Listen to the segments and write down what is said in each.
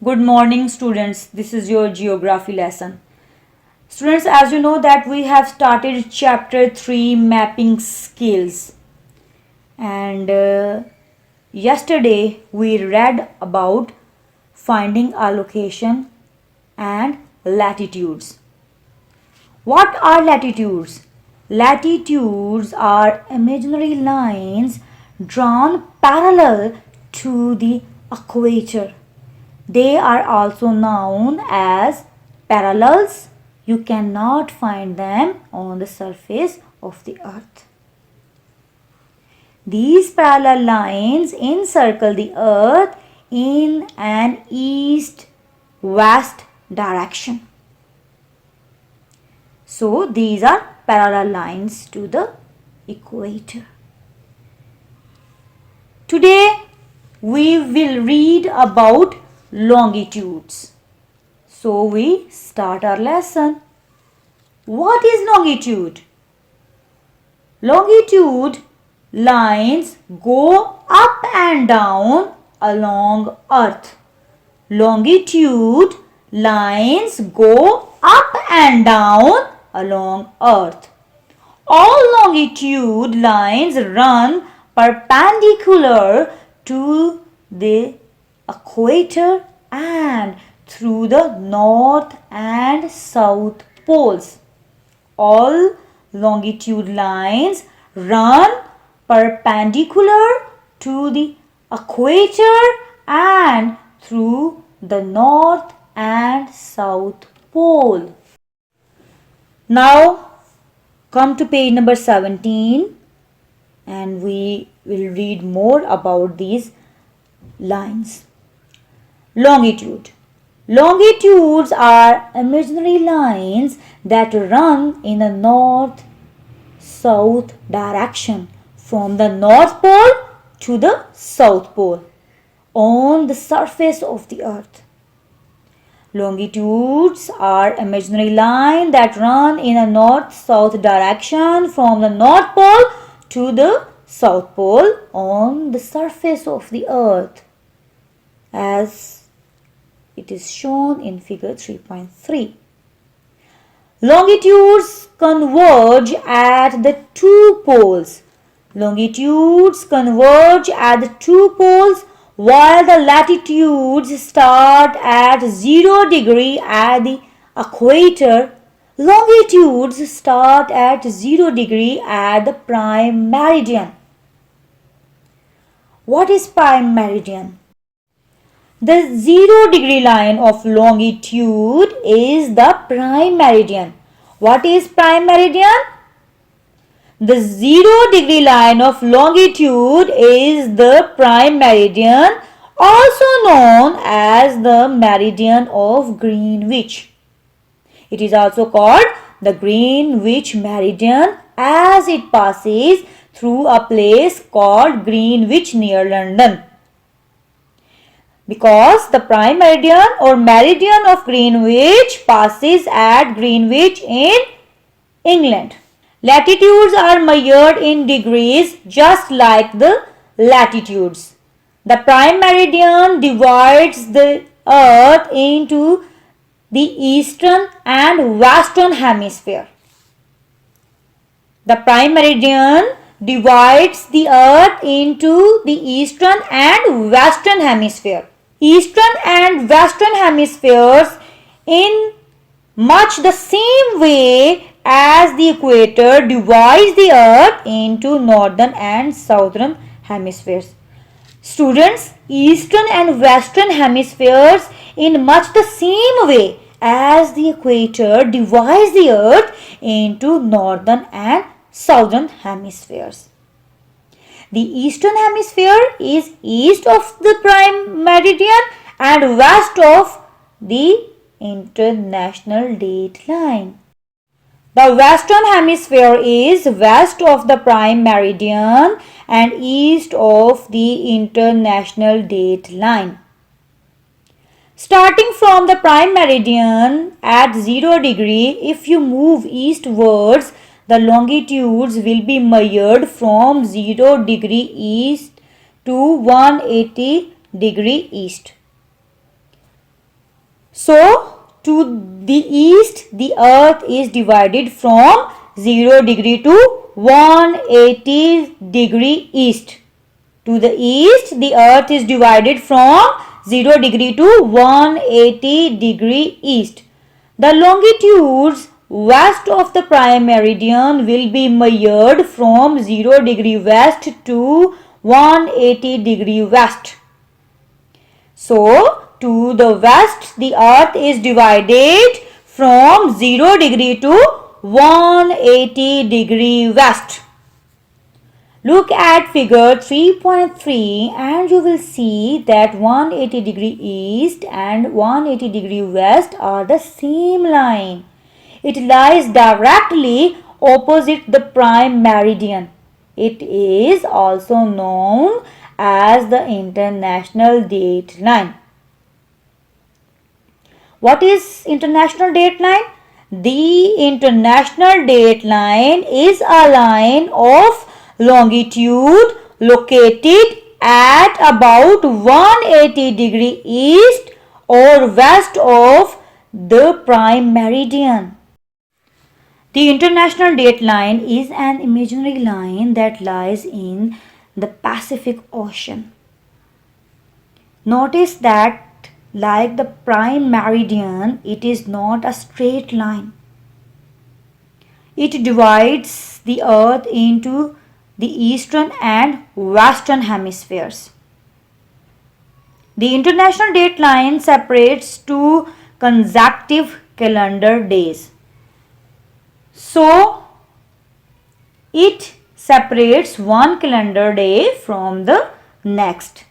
Good morning students, this is your geography lesson. Students, as you know that we have started chapter 3 mapping skills, and yesterday we read about finding a location and latitudes. What are latitudes? Latitudes are imaginary lines drawn parallel to the equator. They are also known as parallels. You cannot find them on the surface of the earth. These parallel lines encircle the earth in an east-west direction. So these are parallel lines to the equator. Today we will read about longitudes. So we start our lesson. What is longitude? Longitude lines go up and down along earth. Longitude lines go up and down along earth. All longitude lines run perpendicular to the equator and through the north and south poles. All longitude lines run perpendicular to the equator and through the north and south pole. Now come to page number 17 and we will read more about these lines. Longitude. Longitudes are imaginary lines that run in a north-south direction from the North Pole to the South Pole on the surface of the earth. Longitudes are imaginary lines that run in a north-south direction from the North Pole to the South Pole on the surface of the earth, as it is shown in figure 3.3. Longitudes converge at the two poles. Longitudes converge at the two poles while the latitudes start at 0 degree at the equator. Longitudes start at 0 degree at the prime meridian. What is prime meridian? The 0 degree line of longitude is the prime meridian. What is prime meridian? The 0 degree line of longitude is the prime meridian, also known as the meridian of Greenwich. It is also called the Greenwich meridian as it passes through a place called Greenwich near London. Because the prime meridian or meridian of Greenwich passes at Greenwich in England. Latitudes are measured in degrees just like the latitudes. The prime meridian divides the earth into the eastern and western hemisphere. The prime meridian divides the earth into the eastern and western hemisphere. Eastern and western hemispheres in much the same way as the equator divides the earth into northern and southern hemispheres. Students, eastern and western hemispheres in much the same way as the equator divides the earth into northern and southern hemispheres. The eastern hemisphere is east of the prime meridian and west of the international date line. The western hemisphere is west of the prime meridian and east of the international date line. Starting from the prime meridian at 0 degree, if you move eastwards, the longitudes will be measured from 0 degree east to 180 degree east. So to the east the earth is divided from 0 degree to 180 degree east. To the east the earth is divided from 0 degree to 180 degree east. The longitudes west of the prime meridian will be measured from 0 degree west to 180 degree west. So to the west the earth is divided from 0 degree to 180 degree west. Look at figure 3.3 and you will see that 180 degree east and 180 degree west are the same line. It lies directly opposite the prime meridian. It is also known as the international date line. What is international date line? The international date line is a line of longitude located at about 180 degree east or west of the prime meridian. The international date line is an imaginary line that lies in the Pacific Ocean. Notice that like the prime meridian, it is not a straight line. It divides the earth into the eastern and western hemispheres. The international date line separates two consecutive calendar days. So, it separates one calendar day from the next.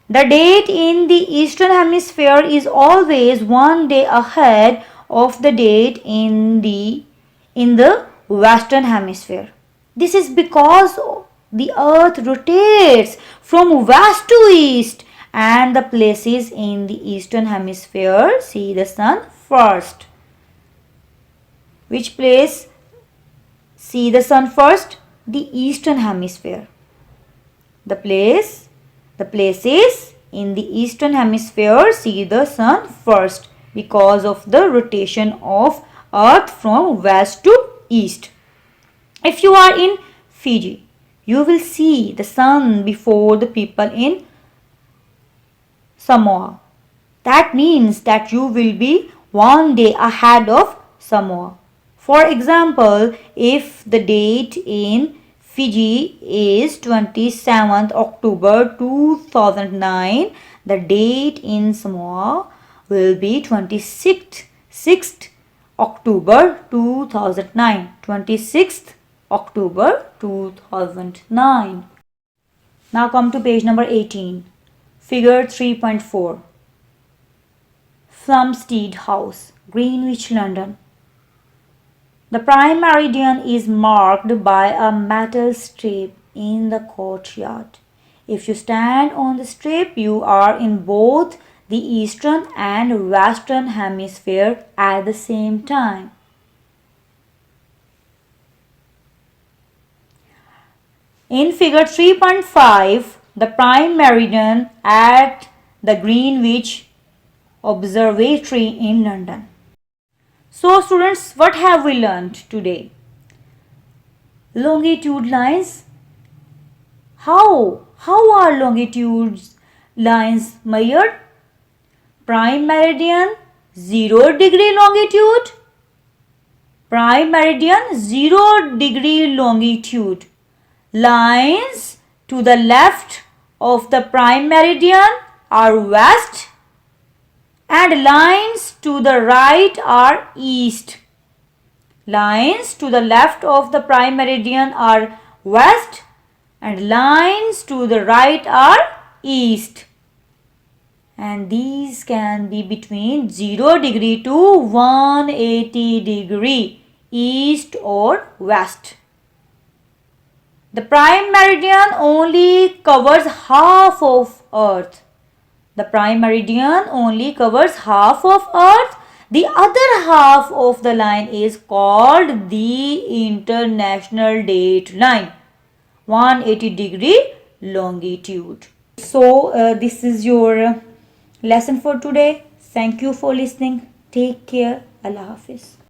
The date in the eastern hemisphere is always one day ahead of the date in the western hemisphere. This is because the earth rotates from west to east and the places in the eastern hemisphere see the sun first. Which place see the sun first? The eastern hemisphere. The places in the eastern hemisphere see the sun first because of the rotation of earth from west to east. If you are in Fiji, you will see the sun before the people in Samoa. That means that you will be one day ahead of Samoa. For example, if the date in Fiji is 27th October 2009, the date in Samoa will be 26th October 2009. 26th October 2009. Now come to page number 18. Figure 3.4. Plumstead House, Greenwich, London. The prime meridian is marked by a metal strip in the courtyard. If you stand on the strip, you are in both the eastern and western hemisphere at the same time. In figure 3.5, the prime meridian at the Greenwich Observatory in London. So students, what have we learned today? Longitude lines. How are longitude lines measured? Prime meridian 0 degree longitude. Prime meridian 0 degree longitude. Lines to the left of the prime meridian are west and lines to the right are east. Lines to the left of the prime meridian are west and lines to the right are east. And these can be between 0 degree to 180 degree east or west. The prime meridian only covers half of Earth. The prime meridian only covers half of Earth. The other half of the line is called the international date line, 180 degree longitude. So this is your lesson for today. Thank you for listening. Take care. Allah Hafiz.